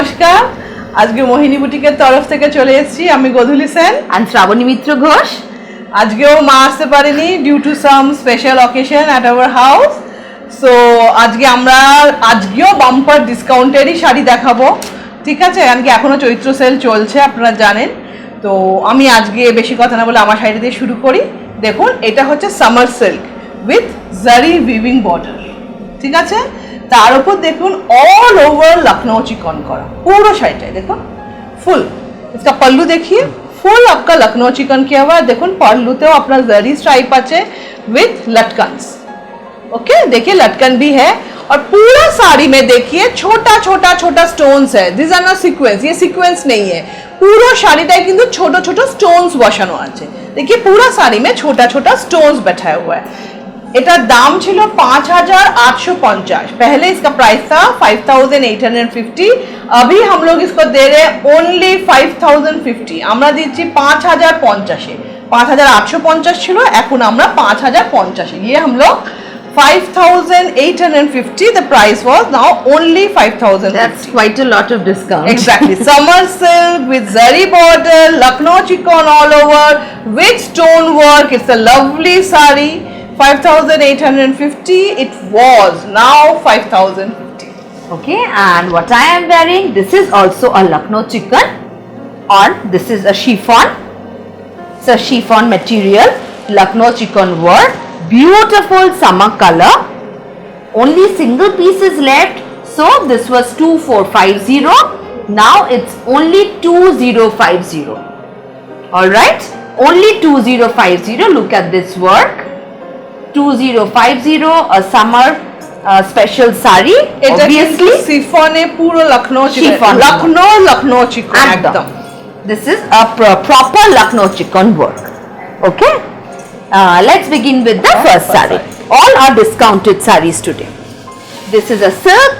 নমস্কার। আজকে মোহিনী বুটিকের তরফ থেকে চলে এসেছি আমি গধুলি সেন and শ্রাবণী মিত্র ঘোষ। আজকেও মা আসতে পারেনি due to some special occasion at our house. So আজকেও বাম্পার ডিসকাউন্টেরই শাড়ি দেখাবো, ঠিক আছে? কারণ কি এখনো চৈত্র সেল চলছে, আপনারা জানেন। তো আমি আজকে বেশি কথা না বলে আমার শাড়ি দিয়ে শুরু করি। দেখুন, এটা হচ্ছে সামার সিল্ক উইথ জারি উইভিং বর্ডার, ঠিক আছে? তার উপর দেখুন ऑल ओवर लखनऊ चिकन करा पूरा शाড়িটাই দেখুন ফুল। इसका पल्लू देखिए फुल आपका लखनऊ चिकन किया हुआ है। देखुन पल्लूतेও আপনার জারি स्ट्राइप আছে विथ लटकन्स। ओके, देखिए लटकन भी है और पूरा साड़ी में देखिए छोटा छोटा छोटा स्टोन्स है। दिस आर नॉट सीक्वेंस, ये सीक्वेंस नहीं है। পুরো শাড়িটায় কিন্তু ছোট ছোট স্টোনস বসানো আছে। देखिए पूरा साड़ी में छोटा छोटा स्टोन्स बैठाया हुआ है। इटार दाम छिलो 5850। पहले इसका प्राइस था 5850। अभी हम लोग इसको दे रहे हैं ओनली 5050। আমরা দিচ্ছি 5050। 5850 ছিল, এখন আমরা 5050। ये हम लोग 5850, the price was now only 5050. That's quite a lot of discount. Exactly. Summer silk with zari border, Lucknow chiffon all over with stone work. It's a lovely sari. 5850 it was, now 5050. Okay, and what I am wearing, this is also a Lucknow chicken, or this is a chiffon. It's a chiffon material, Lucknow chicken work, beautiful summer color. Only single pieces left, so this was 2450. Now it's only 2050. All right, only 2050. Look at this work. 2050, a summer special sari. Obviously শিফনে পুরো লখনৌ চিকন, লখনৌ চিকন একদম। This is a proper Lucknow chicken work. Okay, let's begin with the first sari. All are discounted saris today. This is a silk,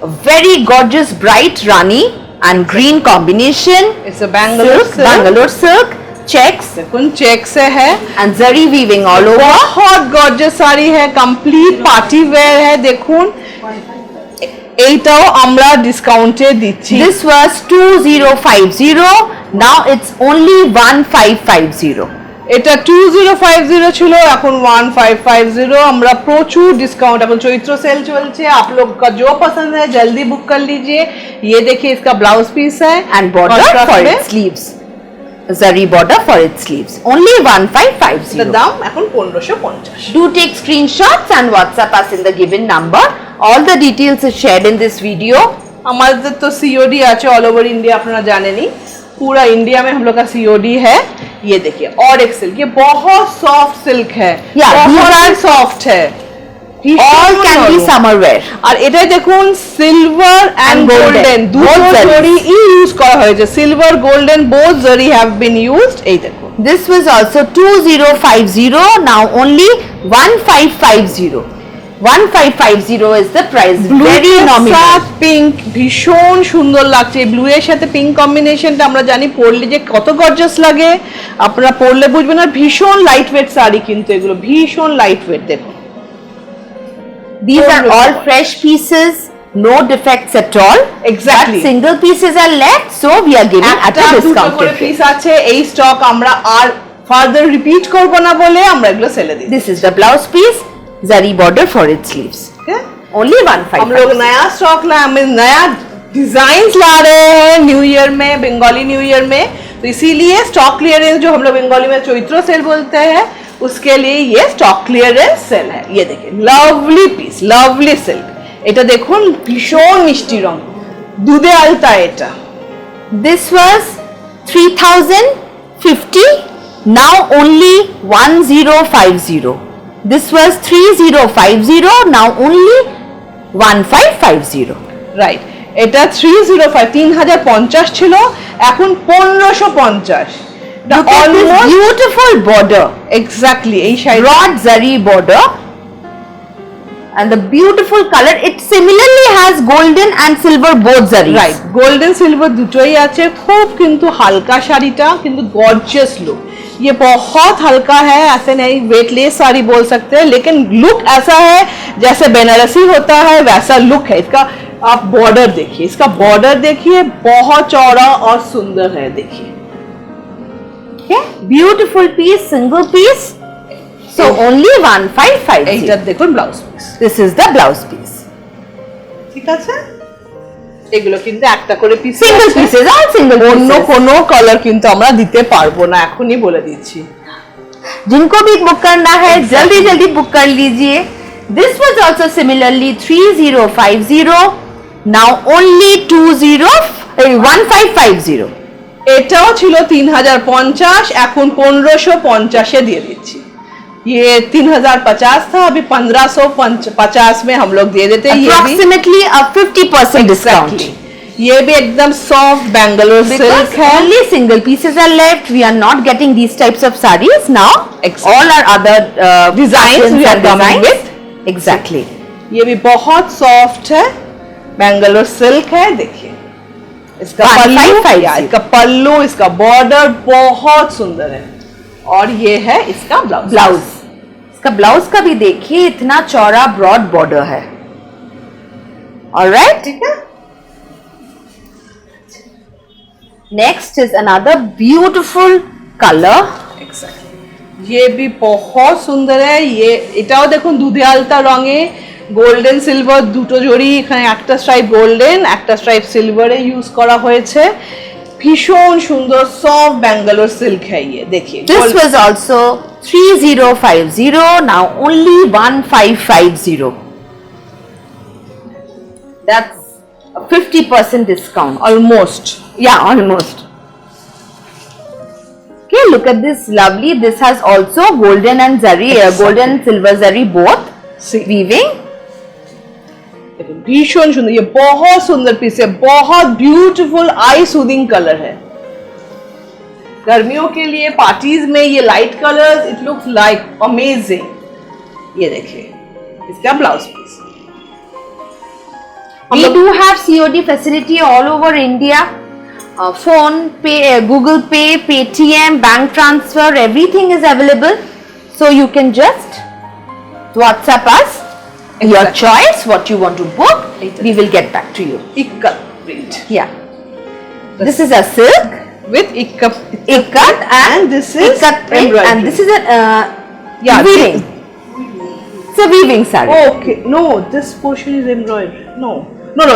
a very gorgeous bright rani and green combination. It's a Bangalore silk. Bangalore silk, checks, দেখুন check से है and zari weaving all over. बहुत gorgeous sari है, complete party wear है। দেখুন এইটাও আমরা ডিসকাউন্টে দিচ্ছি। This was 2050. Now it's only 1550. এটা 2050 ছিল, এখন 1550। আমরা প্রচুর ডিসকাউंट, এখন চৈত্র সেল চলছে। आप लोग का जो पसंद है जल्दी बुक कर लीजिए। ये देखिए इसका ब्लाउज पीस है And border for its sleeves. Zari border for its sleeves. Only 1550. এর দাম এখন 1550। Do take screenshots and WhatsApp us in the given number. All the details is shared in this video. हमारे तो COD আছে all over India, अपना जाने नहीं, पूरा इंडिया में हम लोग का सीओडी है। ये देखिए और एक सिल्क, ये बहुत सॉफ्ट सिल्क है, बहुत सॉफ्ट है। All can be summer wear. আর এটাই দেখুন সিলভার এন্ড গোল্ডেন দুটো জরি ইউজ করা হয়েছে। সিলভার গোল্ডেন বোথ জরি হ্যাভ বিন ইউজড। এই দেখুন This was also 2050. Now only 1550. 1550 is the price. Very nominal. Pink ভীষণ সুন্দর লাগছে। এই ব্লু এর সাথে পিঙ্ক কম্বিনেশনটা আমরা জানি পরলে যে কত গর্জাস লাগে, আপনারা পরলে বুঝবেন। আর ভীষণ লাইট ওয়েট শাড়ি, কিন্তু এগুলো ভীষণ লাইট ওয়েট। দেখুন These are all fresh pieces, no defects at all. Exactly. But single pieces are left, so we are giving at a discounted rate. Piece আছে, এই স্টক আমরা আর ফার্দার রিপিট করব না বলে আমরা এগুলো সেলে দিই। This is the blouse piece, zari border for its sleeves. Okay? Only 1550. हम लोग नया स्टॉक नया डिजाइन्स ला रहे हैं न्यू ईयर में, बंगाली न्यू ईयर में। तो इसीलिए स्टॉक क्लियरेंस, जो हम लोग बंगाली में चैत्र सेल बोलते हैं, उसके लिए ये स्टॉक क्लियरेंस सेल है। ये देखिए लवली पीस, लवली सिल्क। এটা দেখুন ভীষণ মিষ্টি রং, দুধে আলতা। এটা This was 3050. Now only 1050. This was 3050. Now only 1550. Right, এটা 305 3050 ছিল, এখন 1550। Look at this beautiful border. Exactly, এই sari Broad zari border and the beautiful color. It similarly has golden and silver both zaris. Right, golden silver দুটোই আছে। খুব কিন্তু হালকা শাড়িটা, কিন্তু গর্জিয়াস লুক। ये बहुत हल्का है, ऐसे नहीं वेटलेस साड़ी बोल सकते हैं, लेकिन लुक ऐसा है जैसे बनारसी होता है वैसा लुक है इसका। आप बॉर्डर देखिए, इसका बॉर्डर देखिए, बहुत चौड़ा और सुंदर है, देखिए। Okay, beautiful piece, single piece. So only 1550. এইটা দেখুন blouse piece, This is the blouse piece. ঠিক আছে। এগুলো কিন্তু একটা করে piece, Single pieces, all single অন্য pieces. কোনো কালার কিন্তু আমরা দিতে পারবো না, এখনই বলে দিচ্ছি। जिनको भी बुक करना है जल्दी जल्दी बुक कर लीजिए। This was also similarly 3050. Now only 1550. এটাও ছিল 3050, এখন 1550 দিয়ে দিচ্ছি। ये 3050 था, अभी 1550 में हम लोग दे देते हैं। ये भी Approximately a 50% discount. Exactly. ये भी एकदम सॉफ्ट बेंगलोर Because सिल्क है। only single pieces are left. We are not getting these types of sarees now. Exactly. All our other Designs patterns we are and coming designs. with. Exactly. ये भी बहुत soft है, Bangalore silk है, देखिए। इसका 1550. पल्लू, इसका पल्लू, इसका बॉर्डर बहुत सुंदर है, और ये है इसका ब्लाउज। ब्लाउज, इसका ब्लाउज का भी देखिए, इतना चौड़ा ब्रॉड बॉर्डर है। ऑलराइट, ठीक है। Next is another beautiful colour. ये भी बहुत সুন্দর है। ये এটাও দেখুন দুধে আলতা রঙে গোল্ডেন সিলভার দুটো জড়ি, এখানে একটা স্ট্রাইপ গোল্ডেন একটা স্ট্রাইপ সিলভারে ইউজ করা হয়েছে, ভীষণ সুন্দর সফট ব্যাঙ্গালোর সিল্ক है ये, देखिए। This was also 3050, now only 1550. That's a 50% discount. Almost. Yeah, almost. Okay, look at this lovely. This has also golden and zari, golden and silver zari both weaving. भीषण सुंदर, ये बहुत सुंदर पीस है, बहुत ब्यूटीफुल आई सूदिंग कलर है। गर्मियों के लिए पार्टीज में ये light colours, it looks like amazing. ये देखिए इसका blouse piece. We do have COD facility all over India. Phone pay, Google Pay, Paytm, bank transfer, everything is available. So you can just WhatsApp us your choice, what you want to book. We will get back to you. Ikat print Yeah. This is a silk, with ikat ikat and this is ikat print, and embroidery. this is a Yeah, weaving. It's a weaving saree. Okay, no, this portion is embroidery. No,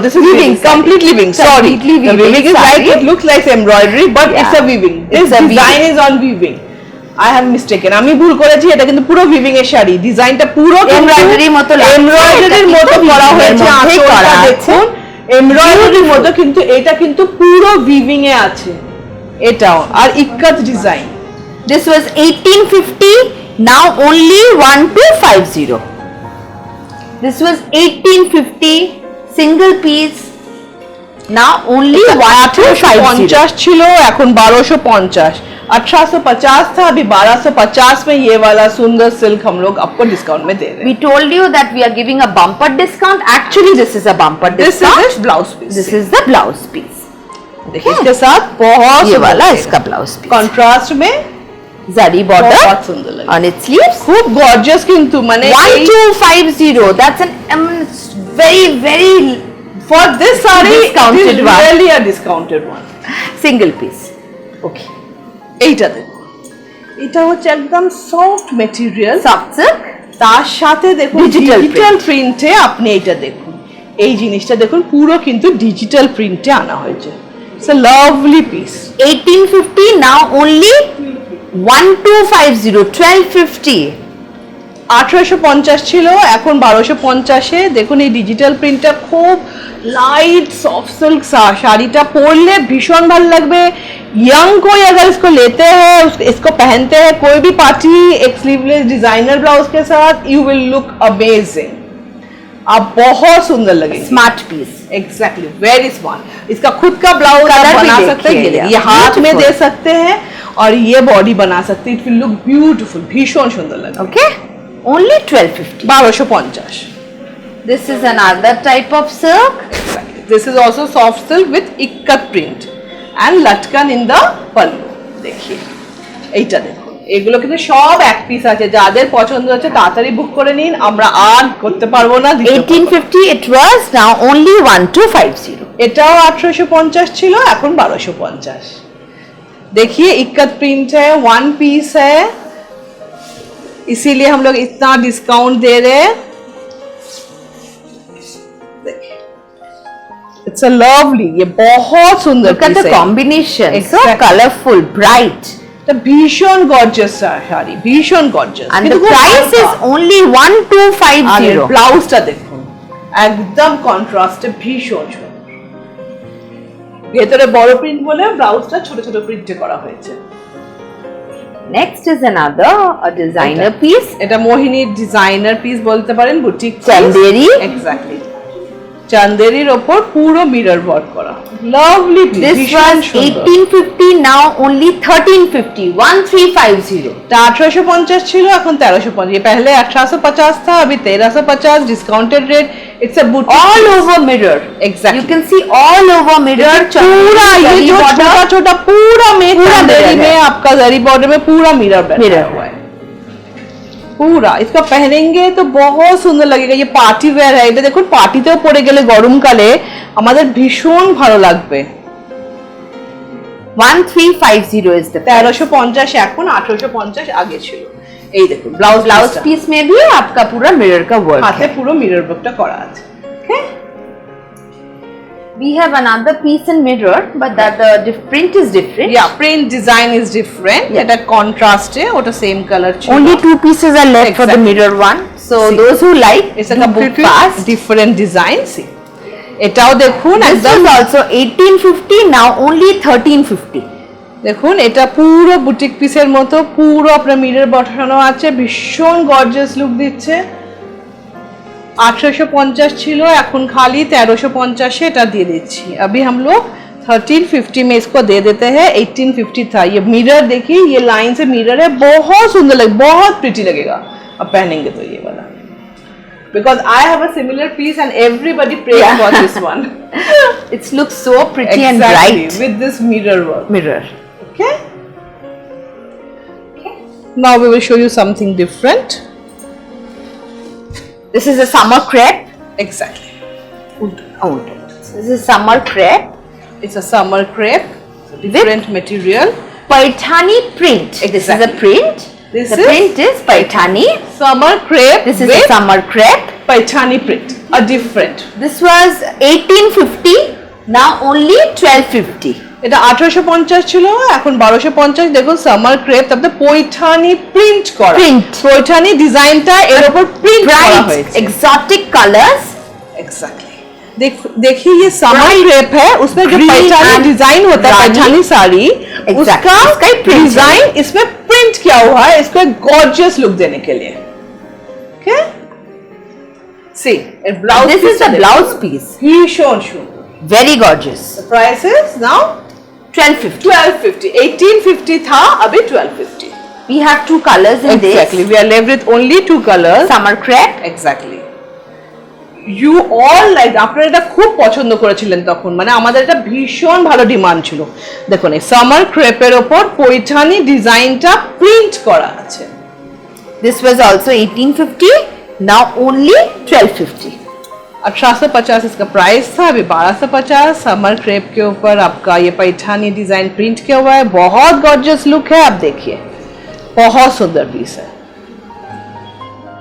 this is Weaving weaving. saree. Complete weaving. Sorry, Completely the weaving weaving is like saree. it looks like embroidery, but Yeah. it's a weaving. This It's a design weaving. is on weaving. I have mistaken. আমি ভুল করেছি, এটা কিন্তু পুরো weaving এর শাড়ি। ডিজাইনটা পুরো Embroidery মতো লাগছে, এমব্রয়ডারির এটা মতো কিন্তু করা weaving এর হয়েছে, মধ্যেই আঁচলটা করা আছে। দেখুন এমব্রয়ডারির মতো, কিন্তু এটা কিন্তু পুরো weaving এ আছে এটাও, আর ikat design. This was 1850, now only 1250. This was 1850, single piece, now only 1250. 1850 ছিল, এখন 1250। 1850 था, अभी 1250 में ये वाला सुंदर सिल्क हम लोग आपको डिस्काउंट में दे रहे हैं। We told you that we are giving a bumper discount. Actually, this is a bumper This discount. is blouse piece. This is the blouse piece. देखिए इसके साथ बहुत ये सुंदर वाला लगेगा। इसका blouse piece. कॉन्ट्रास्ट में Zari border बहुत सुंदर लगेगा। on its sleeves. खूब गॉर्जियस, किंतु माने 1250. That's an very for this sari Discounted it is one. really a discounted one। single piece. Okay. এইটা দেখুন, এটা হচ্ছে একদম সফট মেটেরিয়াল, Soft silk. তার সাথে দেখুন Digital ডিজিটাল প্রিন্টে, আপনি এটা দেখুন, এই জিনিসটা দেখুন পুরো কিন্তু ডিজিটাল প্রিন্টে আনা হয়েছে। It's a lovely piece. 1850, now only 1250. 1250. 1850 ছিল, এখন 1250-এ। দেখুন এই ডিজিটাল প্রিন্টটা খুব लाइट सॉफ्ट सिल्क साड़ीটা পরলে ভীষণ ভালো লাগবে। यंग कोई अगर इसको लेते हैं, इसको पहनते हैं कोई भी पार्टी, एक स्लीवलेस डिजाइनर ब्लाउज के साथ, यू विल लुक अमेजिंग। आप बहुत सुंदर लगेंगे। Smart piece. Exactly, very smart. इसका खुद का ब्लाउज Colour आप भी बना देखिए, सकते हैं, yeah. ये हाथ में Beautiful. दे सकते हैं और ये बॉडी बना सकते हैं। इट विल लुक ब्यूटीफुल, भीषण सुंदर लगेगा। Okay. Only 1250. 1250। This is another type of silk. Exactly. This is also soft silk with ikkat print and latkan in the pallu। देखिए এইটা দেখুন, এগুলো কিন্তু সব এক পিস আছে, যাদের পছন্দ হচ্ছে তাড়াতাড়ি বুক করে নিন, আমরা আর করতে পারবো না। 1850 it was, now only 1250. এটাও 1850 ছিল, এখন 1250। देखिए इक्कत प्रिंट है, वन पीस है, इसीलिए हम लोग इतना डिस्काउंट दे रहे हैं। देखिए इट्स अ लवली, ये बहुत सुंदर Look at the combination, so Exactly. colorful, bright, এটা ভীষণ গর্জিয়াস শাড়ি, ভীষণ gorgeous, and the price is only 1250. ব্লাউজটা দেখুন একদম কন্ট্রাস্টে ভীষণ সুন্দর, ভেতরে বড় প্রিন্ট বলে ব্লাউজটা ছোট ছোট প্রিন্টে করা হয়েছে। Next is another a designer piece. এটা মোহিনীর ডিজাইনার পিস বলতে পারেন, বুটিক চান্দেরি। এক্স্যাক্টলি, চান্দেরির ওপর পুরো মিরর ওয়ার্ক করা, lovely piece. This was 1850, now only 1350, 1350. এটা 1850 ছিল, এখন 1350। ये पहले 1850 था, अभी 1350 discounted rate. It's a boutique All over mirror. Exactly. You can see all over mirror. पूरा ये जो छोटा छोटा पूरा में चांदेरी में आपका जरी बॉर्डर में पूरा मिरर बैठा हुआ है पूरा। इसका पहनेंगे तो बहुत सुंदर लगेगा, ये पार्टी वेयर है। এটা দেখুন পার্টিতেও পরে গেলে গরমকালে আমাদের ভীষণ ভালো লাগবে। 1350 is the 1350 এখন, 1850 আগে ছিল। এই দেখুন ব্লাউজ ब्लाउज पीस में भी आपका पूरा मिरर का वर्क হাতে है। পুরো মিরর ওয়ার্কটা করা আছে। ওকে, We have another piece in mirror, but that the print is different. Yeah print design is different. Yeah. এটা কন্ট্রাস্টে, ওটা সেম কালার ছিল। Only 2 pieces are left for the Exactly. mirror one. So See. those who like, It's a do book completely fast. different design. See, এটাও দেখুন This একদম was also 1850, now only 1350. দেখুন, এটা পুরো boutique পিসের মতো, পুরো আপনার মিরর বসানো আছে, ভীষণ গর্জিয়াস লুক দিচ্ছে। 1850 ছিল, এখন খালি 1350 এটা দিয়ে দিচ্ছি। अभी हम लोग 1350 में इसको दे देते हैं। 1850 था। ये मिरर देखिए, ये लाइन से मिरर है, बहुत सुंदर लगे, बहुत प्रिटी लगेगा अब पहनेंगे तो ये वाला, because I have a similar piece and everybody prays Yeah. for this one. It looks so pretty and Exactly, bright. with this mirror work. Mirror. Okay. Now we will show you something different. This is a summer crepe. Exactly. Oh, this is summer crepe. It's a summer crepe, different material. Paithani print. This is a Exactly. print. This the is print is Paithani. Summer crepe This is with a summer crepe. Paithani print. A different. This was 1850. Now only 1250. এটা 1850 ছিল, এখন 1250। দেখুন summer crepe, তারপরে Paithani print করা, Print. Paithani ডিজাইনটা এর উপর print করা Bright, হয়েছে। exotic colors. एग्जैक्टली। देखिए ये समर Bright, क्रेप है, उसमें जो green पैठानी and डिजाइन होता है, रानी। पैठानी साड़ी, Exactly, उसका इसका ही print डिजाइन इसमें प्रिंट किया हुआ है, इसको एक गॉर्जियस लुक देने के लिए। Okay, see blouse, This is the blouse piece. भीषण सुंदर। Very gorgeous. The price is now 1250. 1250। 1850 था, अभी 1250। We have 2 colors in Exactly, this. we are left with only 2 colors. Summer crepe. Exactly, you all like, আপনারা এটা খুব পছন্দ করেছিলেন তখন, মানে আমাদের এটা ভীষণ ভালো ডিমান্ড ছিল। দেখুন এই সামার ক্রেপের ওপর পৈঠানি ডিজাইনটা প্রিন্ট করা আছে। This was also 1850. Now only 1250. 1850 इसका प्राइस था, अभी 1250। समर क्रेप के ऊपर आपका ये पैठानी डिजाइन प्रिंट किया हुआ है, बहुत गॉर्जियस लुक है। आप देखिए, बहुत सुंदर पीस है,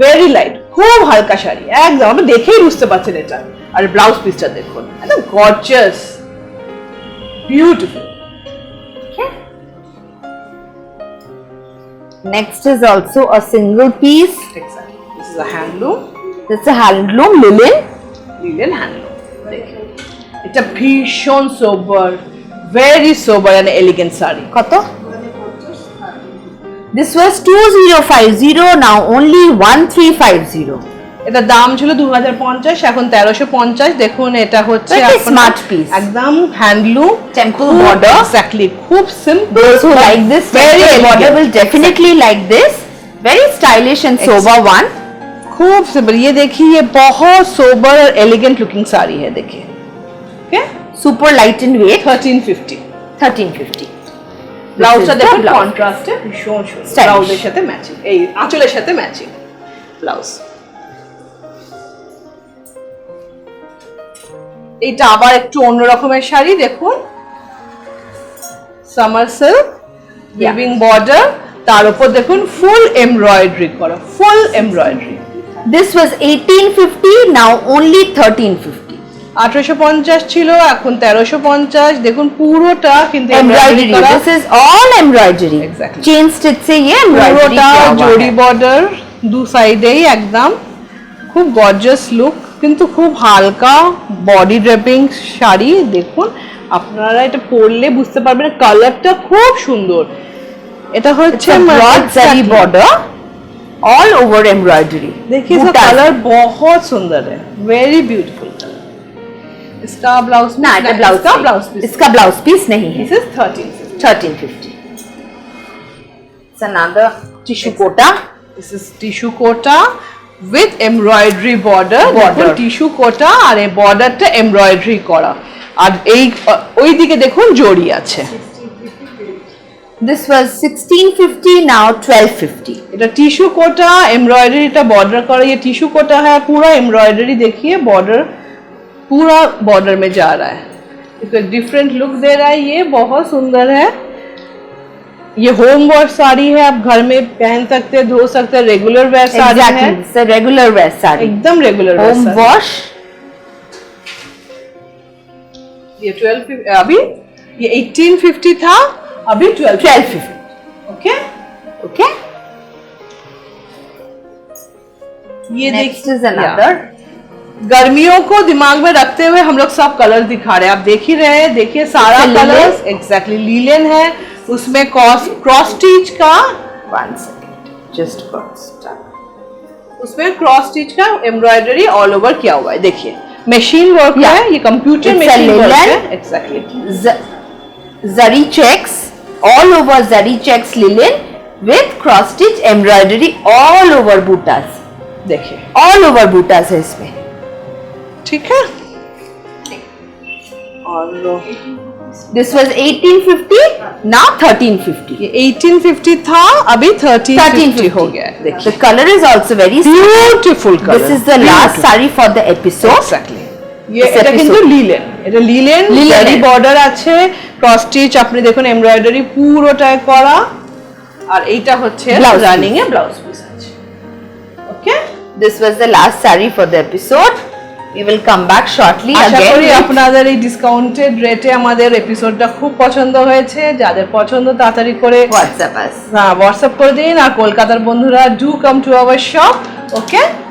ভেরি লাইট, খুব হালকা শাড়ি একদম, আপনি দেখেই বুঝতে পারছেন এটা। আর ব্লাউজ পিসটা দেখুন, একদম gorgeous, beautiful. Next is also a single piece. Exactly. This is a handloom, This is a handloom linen. Linen handloom. দেখুন এটা ভীষণ sober, very sober and elegant sari. কত? This was 2050. Now only 1350. এটা দাম ছিল 2050, এখন 1350। দেখুন এটা হচ্ছে Very আপনার smart piece. একদম হ্যান্ডলুম, Temple border. এক্স্যাক্টলি, খুব simple. Those who like this Very temple border elegant. will definitely like this. Very stylish and sober one. खूब सिंपल। ये देखिए, ये बहुत सोबर और एलिगेंट लुकिंग साड़ी है, देखिए। Okay, Super light in weight. 1350। 1350. ব্লাউজটা is the দেখুন blouse. কন্ট্রাস্টে ভীষণ সুন্দর, Stylish. ব্লাউজের সাথে ম্যাচিং, এই আঁচলের সাথে ম্যাচিং ব্লাউজ। এইটা আবার একটু অন্য রকমের শাড়ি, দেখুন সামার সিল্ক উইভিং বর্ডার, তার উপর দেখুন ফুল এমব্রয়ডারি করা, ফুল embroidery. This was 1850, now only 1350. 1850 ছিল, এখন 1350। দেখুন পুরোটা কিন্তু Embroidery. করা, This is all embroidery. Exactly. Chain stitch से ये embroidery পুরোটা किया हुआ জরি है. বর্ডার দু সাইডেই, একদম খুব গর্জিয়াস লুক, কিন্তু খুব হালকা বডি ড্রেপিং শাড়ি। দেখুন আপনারা এটা পরলে বুঝতে পারবেন কালারটা খুব সুন্দর। এটা হচ্ছে It's a broad zari border, all over embroidery. देखिए इसका बूटा. कलर बहुत सुंदर है, वेरी ब्यूटीफुल कलर। इसका ब्लाउज ना এটা ब्लाउज का ब्लाउज पीस, इसका ब्लाउज पीस नहीं है. This is 1350। 1350. It's another tissue Kota. This is tissue Kota with embroidery border। দেখুন টিস্যু কোটা আর এই বর্ডারটা এমব্রয়ডারি করা, আর এই ওইদিকে দেখুন জড়ি আছে। This was 1650, now 1250. এটা টিস্যু कोटा एम्ब्रॉयडरी बॉर्डर करा, ये टिश्यू कोटा है पूरा एम्ब्रॉयडरी, देखिए बॉर्डर पूरा बॉर्डर में जा रहा है, इसको एक डिफरेंट लुक दे रहा है, ये बहुत सुंदर है। ये होम वॉश साड़ी है, आप घर में पहन सकते हैं, धो सकते हैं, रेगुलर वेयर साड़ी है, Exactly. It's a regular wear saree. एकदम रेगुलर Home वेयर। wash. ये 1250, अभी ये 1850 था, अभी 1250. ओके। Okay. ये Next देखिए is another. गर्मियों को दिमाग में रखते हुए हम लोग सब कलर दिखा रहे हैं, आप देख ही रहे हैं, देखिए सारा It's a colour linen. Exactly linen है, उसमें क्रॉस स्टिच का, 1 second. Just got stuck. उसमें क्रॉस स्टिच का एम्ब्रॉयडरी ऑल ओवर किया हुआ है, देखिए मशीन वर्क Yeah. है, ये computer It's a machine work linen. है, exactly. Zari checks, all over zari checks linen with cross stitch embroidery all over bootas. देखिए All over bootas है इसमें. ठीक है। और This was 1850, now 1350. ये 1850 था, अभी 1350 हो गया है, The देखिए color is also very beautiful colour. This is the last saree for the episode. Exactly, ये This এটা কিন্তু episode. লিলেন, এটা লিলেন জারি বর্ডার আছে, ক্রস স্টিচ আপনি দেখুন এমব্রয়ডারি পুরোটায় করা, আর এইটা হচ্ছে Blouse রানিং এ ব্লাউজ পিস আছে। ওকে, This was the last saree for the episode. We will come back shortly Asha again. করি with- আপনাদের এই ডিসকাউন্টেড রেটে আমাদের এপিসোডটা খুব পছন্দ হয়েছে। যাদের পছন্দ তাড়াতাড়ি করে WhatsApp us. হোয়াটসঅ্যাপ করে দিন, আর কলকাতার বন্ধুরা do come to our shop. Okay.